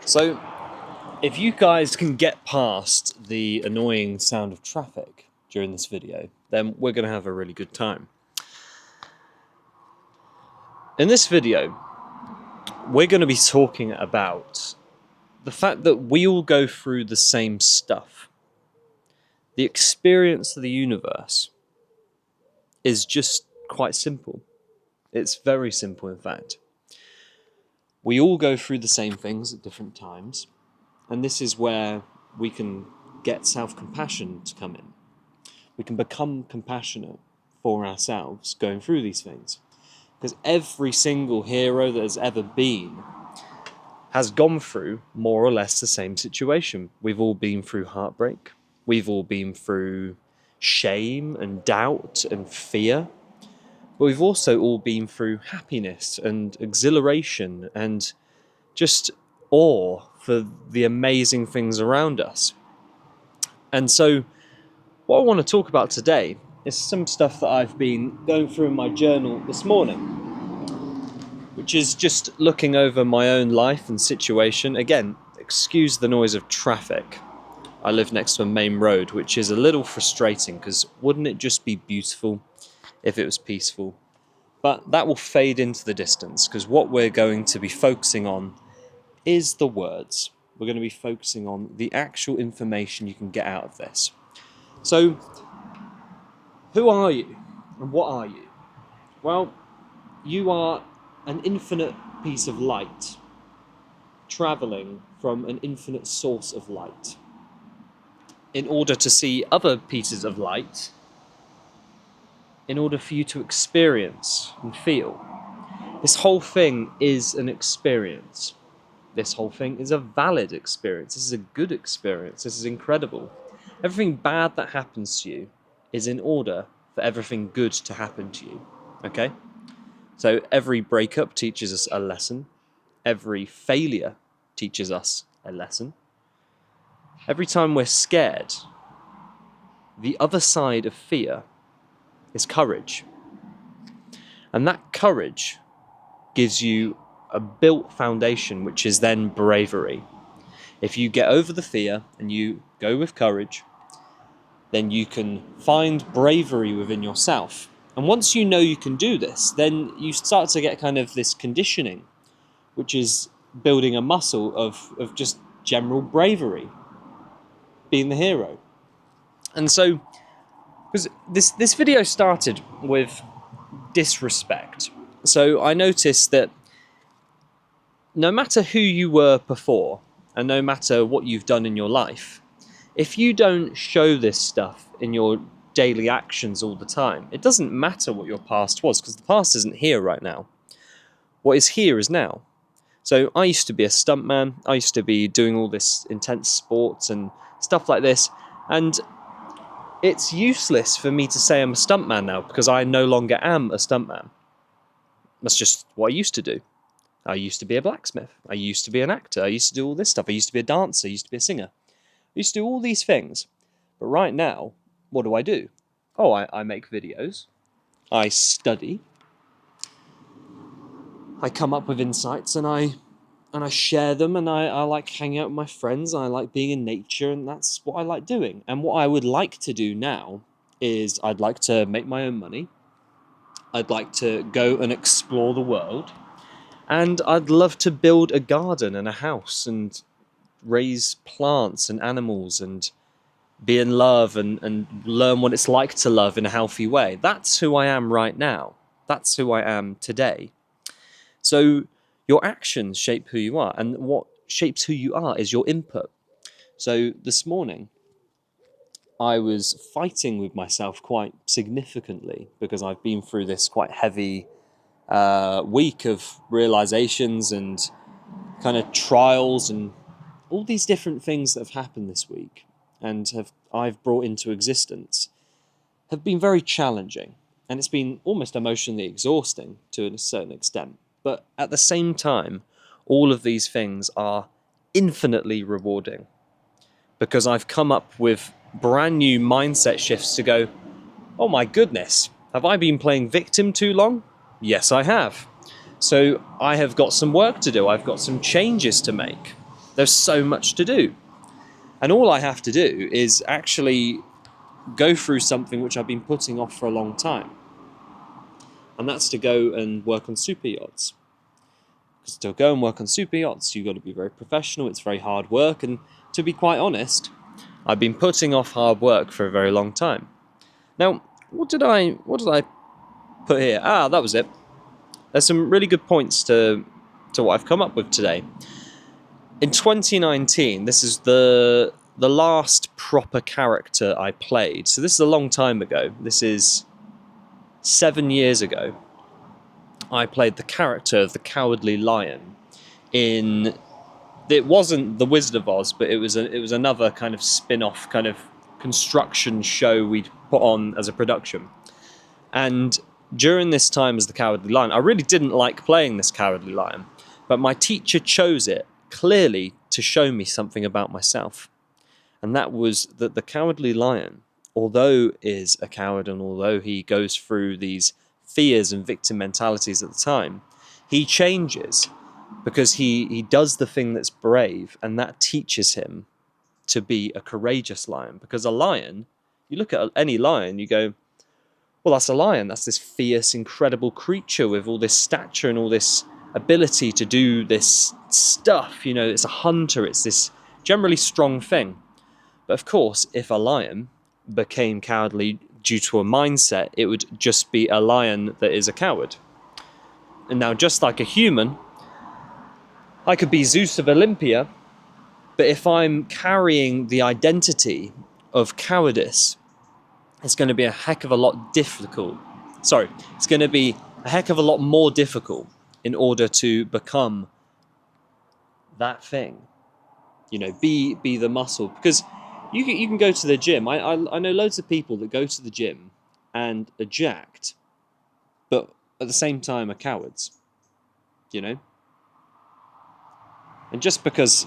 So, if you guys can get past the annoying sound of traffic during this video, then we're going to have a really good time. In this video, we're going to be talking about the fact that we all go through the same stuff. The experience of the universe is just quite simple. It's very simple, in fact. We all go through the same things at different times, and this is where we can get self-compassion to come in. We can become compassionate for ourselves going through these things. Because every single hero that has ever been has gone through more or less the same situation. We've all been through heartbreak. We've all been through shame and doubt and fear. But we've also all been through happiness and exhilaration and just awe for the amazing things around us. And so what I want to talk about today is some stuff that I've been going through in my journal this morning, which is just looking over my own life and situation. Again, excuse the noise of traffic. I live next to a main road, which is a little frustrating because wouldn't it just be beautiful if it was peaceful? But that will fade into the distance because what we're going to be focusing on is the words. We're going to be focusing on the actual information you can get out of this. So, who are you and what are you? Well, you are an infinite piece of light traveling from an infinite source of light. In order to see other pieces of light, in order for you to experience and feel. This whole thing is an experience. This whole thing is a valid experience. This is a good experience. This is incredible. Everything bad that happens to you is in order for everything good to happen to you. Okay? So every breakup teaches us a lesson. Every failure teaches us a lesson. Every time we're scared, the other side of fear is courage. And that courage gives you a built foundation, which is then bravery. If you get over the fear and you go with courage, then you can find bravery within yourself. And once you know you can do this, then you start to get kind of this conditioning, which is building a muscle of just general bravery, being the hero. And so, because this video started with disrespect. So I noticed that no matter who you were before, and no matter what you've done in your life, if you don't show this stuff in your daily actions all the time, it doesn't matter what your past was, because the past isn't here right now. What is here is now. So I used to be a stuntman. I used to be doing all this intense sports and stuff like this, and it's useless for me to say I'm a stuntman now because I no longer am a stuntman. That's just what I used to do. I used to be a blacksmith. I used to be an actor. I used to do all this stuff. I used to be a dancer. I used to be a singer. I used to do all these things. But right now, what do? Oh, I make videos. I study. I come up with insights and I share them, and I like hanging out with my friends. I like being in nature, and that's what I like doing. And what I would like to do now is I'd like to make my own money. I'd like to go and explore the world. And I'd love to build a garden and a house and raise plants and animals and be in love and learn what it's like to love in a healthy way. That's who I am right now. That's who I am today. So your actions shape who you are, and what shapes who you are is your input. So this morning, I was fighting with myself quite significantly because I've been through this quite heavy week of realizations and kind of trials and all these different things that have happened this week and I've brought into existence have been very challenging, and it's been almost emotionally exhausting to a certain extent. But at the same time, all of these things are infinitely rewarding because I've come up with brand new mindset shifts to go, oh my goodness, have I been playing victim too long? Yes, I have. So I have got some work to do. I've got some changes to make. There's so much to do. And all I have to do is actually go through something which I've been putting off for a long time. And that's to go and work on super yachts. Because to go and work on super yachts, you've got to be very professional, it's very hard work, and to be quite honest, I've been putting off hard work for a very long time. Now, what did I put here? That was it. There's some really good points to what I've come up with today. In 2019, this is the last proper character I played. So this is a long time ago. This is 7 years ago. I played the character of the Cowardly Lion in... It wasn't The Wizard of Oz, but it was another kind of spin-off kind of construction show we'd put on as a production. And during this time as the Cowardly Lion, I really didn't like playing this Cowardly Lion, but my teacher chose it clearly to show me something about myself. And that was that the Cowardly Lion, although is a coward and although he goes through these fears and victim mentalities at the time, he changes because he does the thing that's brave, and that teaches him to be a courageous lion. Because a lion, you look at any lion, you go, well, that's a lion. That's this fierce, incredible creature with all this stature and all this ability to do this stuff. You know, it's a hunter. It's this generally strong thing. But of course, if a lion became cowardly due to a mindset, it would just be a lion that is a coward. And now, just like a human, I could be Zeus of Olympia, but if I'm carrying the identity of cowardice, it's going to be a heck of a lot difficult. It's going to be a heck of a lot more difficult in order to become that thing. You know, be the muscle. Because you can go to the gym. I know loads of people that go to the gym and are jacked, but at the same time are cowards. You know? And just because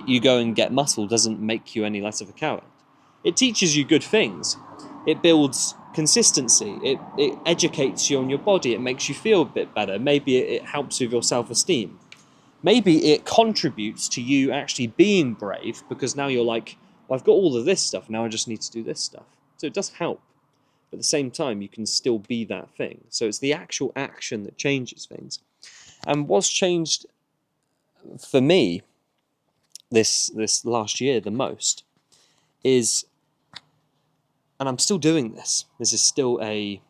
you go and get muscle doesn't make you any less of a coward. It teaches you good things. It builds consistency. It educates you on your body. It makes you feel a bit better. Maybe it helps with your self-esteem. Maybe it contributes to you actually being brave, because now you're like, well, I've got all of this stuff, now I just need to do this stuff. So it does help. But at the same time, you can still be that thing. So it's the actual action that changes things. And what's changed for me this last year the most is, and I'm still doing this, this is still a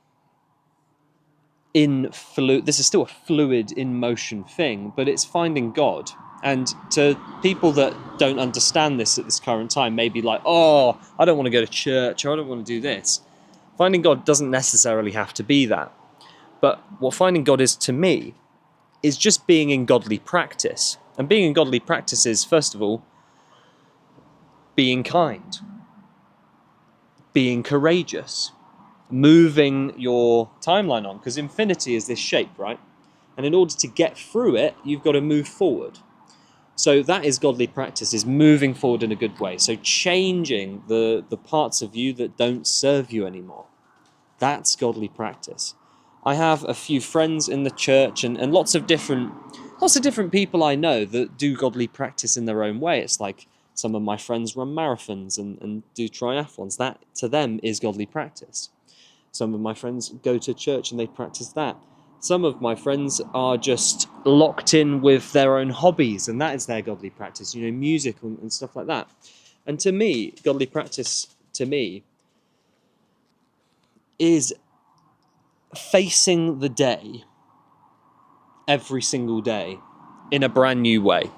fluid, in motion thing, but it's finding God. And to people that don't understand this at this current time, maybe like, oh, I don't want to go to church, or I don't want to do this. Finding God doesn't necessarily have to be that. But what finding God is to me is just being in godly practice. And being in godly practice is, first of all, being kind, being courageous, moving your timeline on, because infinity is this shape, right? And in order to get through it, you've got to move forward. So that is godly practice, is moving forward in a good way. So changing the parts of you that don't serve you anymore. That's godly practice. I have a few friends in the church and lots of different people I know that do godly practice in their own way. It's like some of my friends run marathons and do triathlons. That, to them, is godly practice. Some of my friends go to church and they practice that. Some of my friends are just locked in with their own hobbies, and that is their godly practice, you know, music and stuff like that. And to me, godly practice, to me, is facing the day every single day in a brand new way.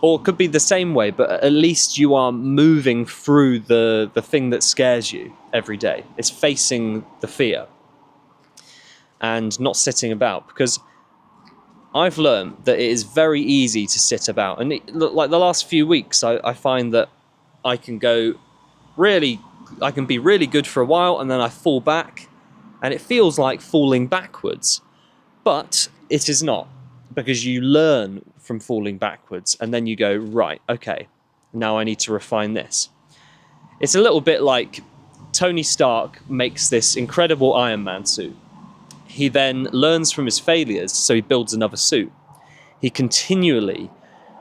Or it could be the same way, but at least you are moving through the thing that scares you every day. It's facing the fear and not sitting about, because I've learned that it is very easy to sit about. And like the last few weeks, I find that I can be really good for a while, and then I fall back, and it feels like falling backwards. But it is not, because you learn from falling backwards, and then you go, right, okay, now I need to refine this. It's a little bit like Tony Stark makes this incredible Iron Man suit. He then learns from his failures, so he builds another suit. He continually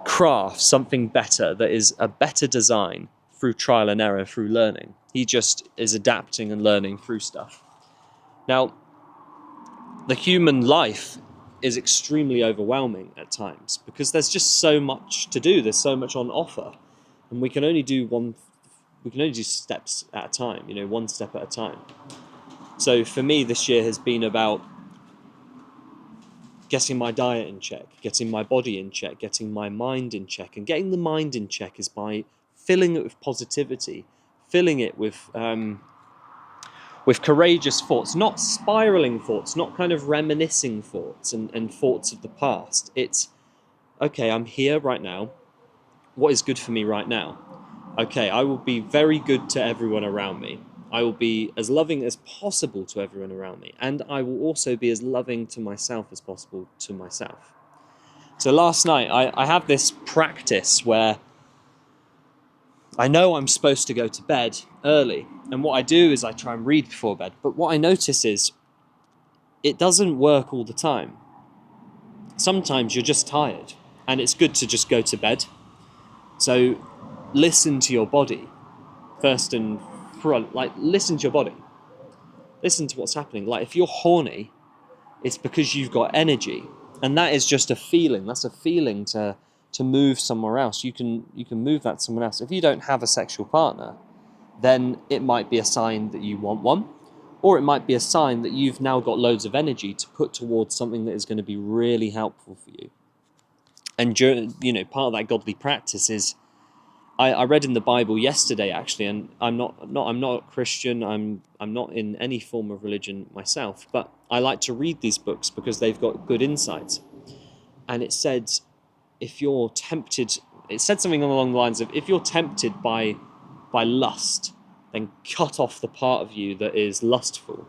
craft something better, that is a better design through trial and error, through learning. He just is adapting and learning through stuff. Now, the human life is extremely overwhelming at times because there's just so much to do. There's so much on offer, and we can only do steps at a time, one step at a time. So for me, this year has been about getting my diet in check, getting my body in check, getting my mind in check. And getting the mind in check is by filling it with positivity, filling it with courageous thoughts, not spiraling thoughts, not kind of reminiscing thoughts and thoughts of the past. It's, okay, I'm here right now. What is good for me right now? Okay, I will be very good to everyone around me. I will be as loving as possible to everyone around me. And I will also be as loving to myself as possible to myself. So last night, I have this practice where I know I'm supposed to go to bed early. And what I do is I try and read before bed. But what I notice is it doesn't work all the time. Sometimes you're just tired. And it's good to just go to bed. So listen to your body first and front. Like, listen to your body. Listen to what's happening. Like, if you're horny, it's because you've got energy. And that is just a feeling. That's a feeling to move somewhere else. You can move that somewhere else. If you don't have a sexual partner, then it might be a sign that you want one, or it might be a sign that you've now got loads of energy to put towards something that is going to be really helpful for you. And part of that godly practice is, I read in the Bible yesterday actually, and I'm not a Christian. I'm not in any form of religion myself, but I like to read these books because they've got good insights. And it said, if you're tempted, it said something along the lines of, if you're tempted by lust, then cut off the part of you that is lustful.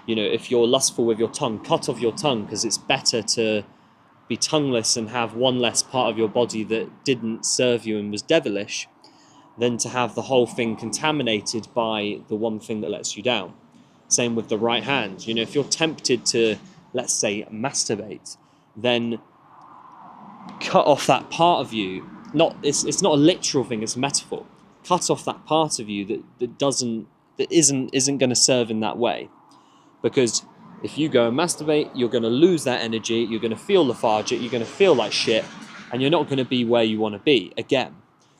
If you're lustful with your tongue, cut off your tongue, because it's better to be tongueless and have one less part of your body that didn't serve you and was devilish, than to have the whole thing contaminated by the one thing that lets you down. Same with the right hand. If you're tempted to, let's say, masturbate, then cut off that part of you. It's not a literal thing, it's a metaphor. Cut off that part of you that isn't going to serve in that way. Because if you go and masturbate, you're going to lose that energy, you're going to feel lethargic, you're going to feel like shit, and you're not going to be where you want to be again.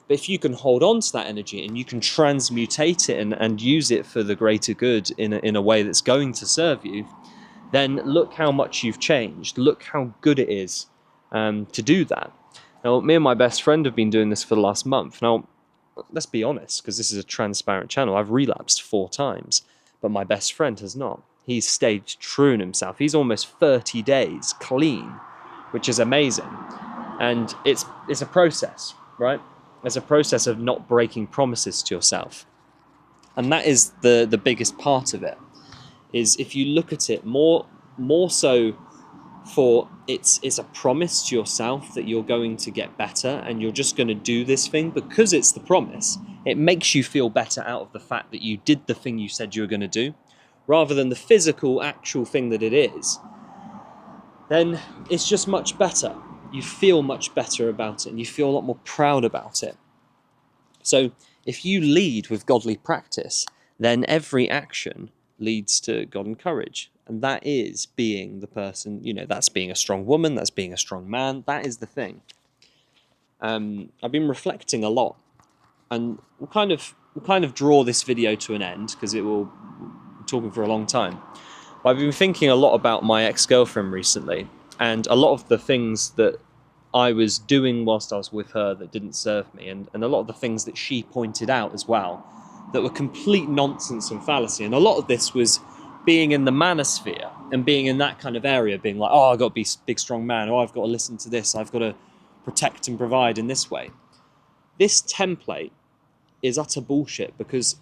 But if you can hold on to that energy and you can transmutate it and use it for the greater good in a way that's going to serve you, then look how much you've changed. Look how good it is to do that. Now, me and my best friend have been doing this for the last month. Now, let's be honest, because this is a transparent channel. I've relapsed 4 times, but my best friend has not. He's stayed true in himself. He's almost 30 days clean, which is amazing. And it's a process, right? It's a process of not breaking promises to yourself. And that is the biggest part of it, is if you look at it more so for it's a promise to yourself that you're going to get better and you're just going to do this thing because it's the promise. It makes you feel better out of the fact that you did the thing you said you were going to do, rather than the physical, actual thing that it is. Then it's just much better. You feel much better about it and you feel a lot more proud about it. So if you lead with godly practice, then every action leads to God and courage. And that is being the person, that's being a strong woman, that's being a strong man. That is the thing. I've been reflecting a lot, and we'll kind of draw this video to an end because it will be talking for a long time. But I've been thinking a lot about my ex-girlfriend recently, and a lot of the things that I was doing whilst I was with her that didn't serve me, and a lot of the things that she pointed out as well that were complete nonsense and fallacy. And a lot of this was being in the manosphere and being in that kind of area, being like, oh, I've got to be a big, strong man, or I've got to listen to this, I've got to protect and provide in this way. This template is utter bullshit, because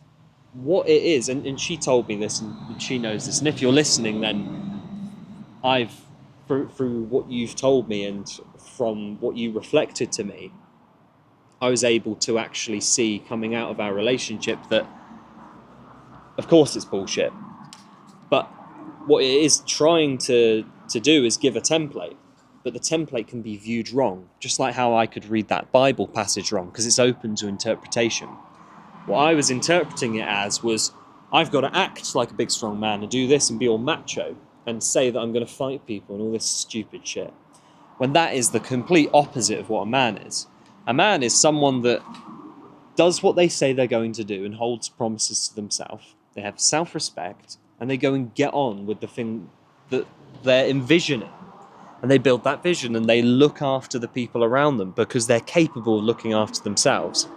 what it is, and she told me this and she knows this, and if you're listening, then through what you've told me and from what you reflected to me, I was able to actually see coming out of our relationship that, of course, it's bullshit. But what it is trying to do is give a template. but the template can be viewed wrong, just like how I could read that Bible passage wrong, because it's open to interpretation. What I was interpreting it as was, I've got to act like a big strong man and do this and be all macho and say that I'm going to fight people and all this stupid shit. When that is the complete opposite of what a man is. A man is someone that does what they say they're going to do and holds promises to themselves. They have self-respect and they go and get on with the thing that they're envisioning. And they build that vision and they look after the people around them because they're capable of looking after themselves.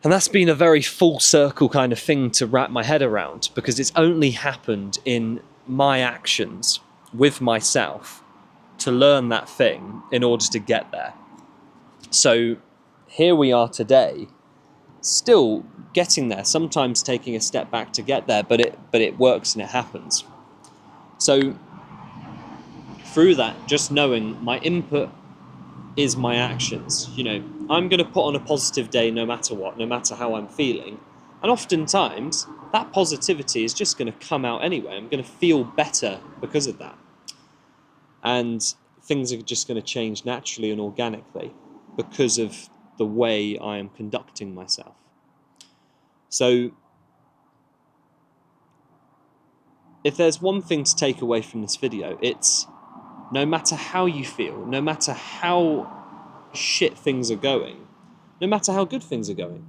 And that's been a very full circle kind of thing to wrap my head around, because it's only happened in my actions with myself to learn that thing in order to get there. So here we are today, still getting there, sometimes taking a step back to get there, but it works and it happens. So through that, just knowing my input is my actions. You know, I'm going to put on a positive day no matter what, no matter how I'm feeling. And oftentimes, that positivity is just going to come out anyway. I'm going to feel better because of that. And things are just going to change naturally and organically because of the way I am conducting myself. So, if there's one thing to take away from this video, it's no matter how you feel, no matter how shit things are going, no matter how good things are going,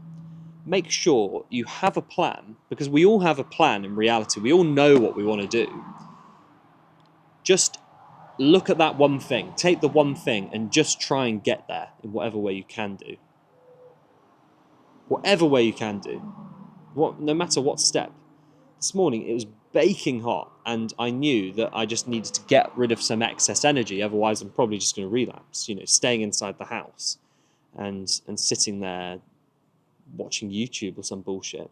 make sure you have a plan, because we all have a plan in reality. We all know what we want to do. Just look at that one thing, take the one thing and just try and get there in whatever way you can do. Whatever way you can do. No matter what step. This morning it was baking hot and I knew that I just needed to get rid of some excess energy, otherwise I'm probably just going to relapse. You know, staying inside the house and sitting there watching YouTube or some bullshit,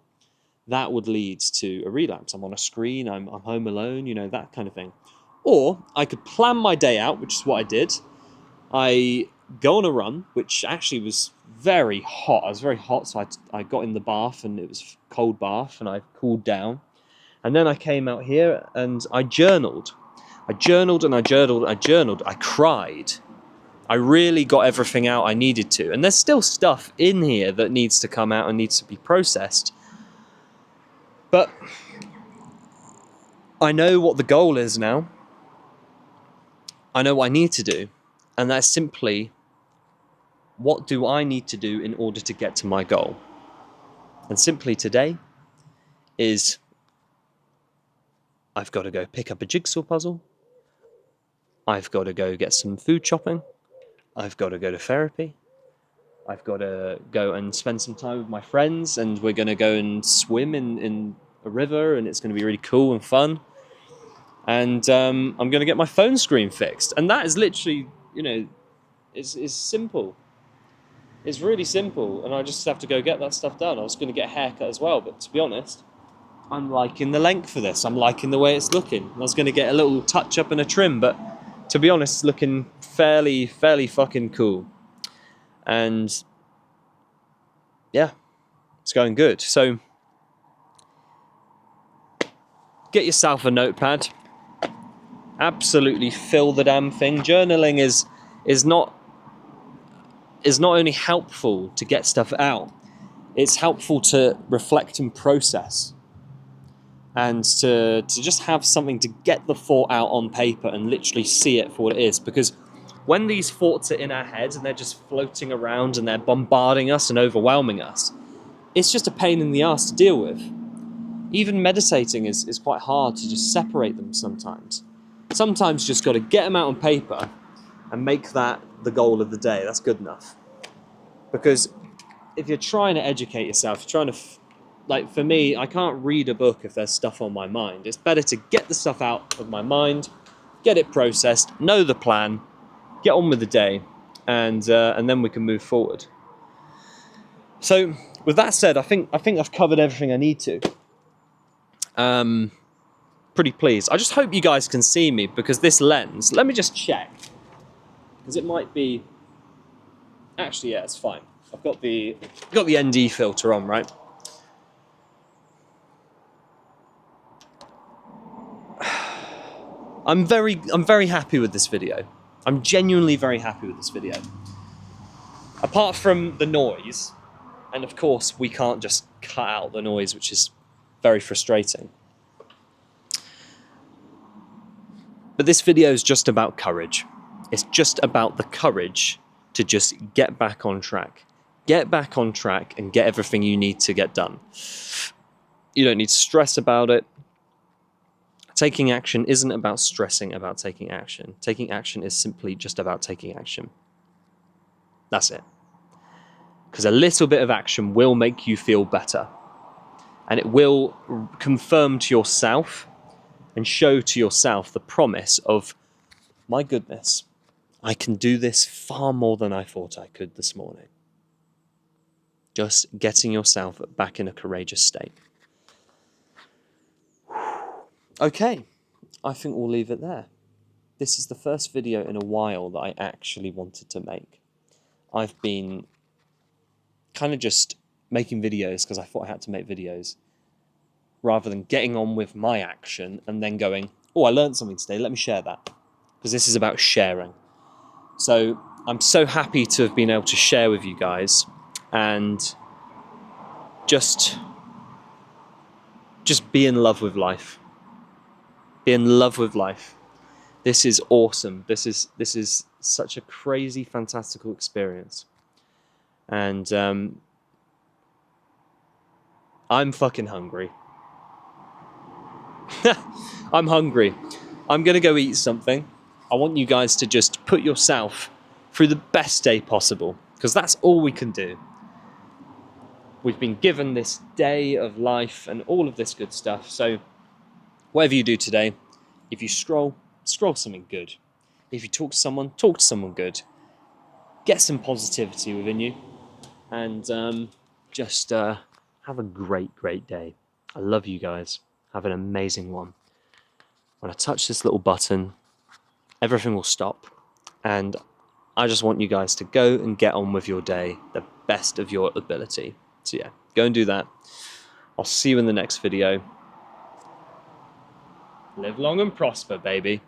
that would lead to a relapse. I'm on a screen, I'm home alone, you know, that kind of thing. Or I could plan my day out, which is what I did. I go on a run, which actually was very hot. I was very hot, so I got in the bath and it was a cold bath and I cooled down. And then I came out here and I journaled. I journaled and I journaled and I journaled. I cried. I really got everything out I needed to. And there's still stuff in here that needs to come out and needs to be processed. But I know what the goal is now. I know what I need to do. And that's simply, what do I need to do in order to get to my goal? And simply today is, I've got to go pick up a jigsaw puzzle. I've got to go get some food shopping. I've got to go to therapy. I've got to go and spend some time with my friends, and we're going to go and swim in a river, and it's going to be really cool and fun. And I'm going to get my phone screen fixed. And that is literally, you know, is simple. It's really simple, and I just have to go get that stuff done. I was going to get a haircut as well, but to be honest, I'm liking the length of this. I'm liking the way it's looking. I was going to get a little touch up and a trim, but to be honest, it's looking fairly fucking cool. And yeah, it's going good. So get yourself a notepad. Absolutely fill the damn thing. Journaling is not only helpful to get stuff out, it's helpful to reflect and process. And to just have something to get the thought out on paper and literally see it for what it is. Because when these thoughts are in our heads and they're just floating around and they're bombarding us and overwhelming us, it's just a pain in the ass to deal with. Even meditating is quite hard to just separate them sometimes. Sometimes you just got to get them out on paper and make that the goal of the day. That's good enough. Because if you're trying to educate yourself, you're trying to... Like, for me, I can't read a book if there's stuff on my mind. It's better to get the stuff out of my mind, get it processed, know the plan, get on with the day, and then we can move forward. So, with that said, I think I've covered everything I need to. Pretty pleased. I just hope you guys can see me, because this lens... Let me just check. Because it might be... Actually, yeah, it's fine. I've got the ND filter on, right? I'm very happy with this video. I'm genuinely very happy with this video. Apart from the noise, and of course we can't just cut out the noise, which is very frustrating. But this video is just about courage. It's just about the courage to just get back on track. Get back on track and get everything you need to get done. You don't need to stress about it. Taking action isn't about stressing about taking action. Taking action is simply just about taking action. That's it. Because a little bit of action will make you feel better. And it will confirm to yourself and show to yourself the promise of, my goodness, I can do this far more than I thought I could this morning. Just getting yourself back in a courageous state. Okay, I think we'll leave it there. This is the first video in a while that I actually wanted to make. I've been kind of just making videos because I thought I had to make videos, rather than getting on with my action and then going, oh, I learned something today, let me share that. Because this is about sharing. So I'm so happy to have been able to share with you guys and just be in love with life. Be in love with life. This is awesome. This is such a crazy, fantastical experience. And I'm fucking hungry. I'm hungry. I'm going to go eat something. I want you guys to just put yourself through the best day possible, because that's all we can do. We've been given this day of life and all of this good stuff. So whatever you do today, if you scroll something good. If you talk to someone good. Get some positivity within you. And just have a great, great day. I love you guys. Have an amazing one. When I touch this little button, everything will stop. And I just want you guys to go and get on with your day the best of your ability. So yeah, go and do that. I'll see you in the next video. Live long and prosper, baby.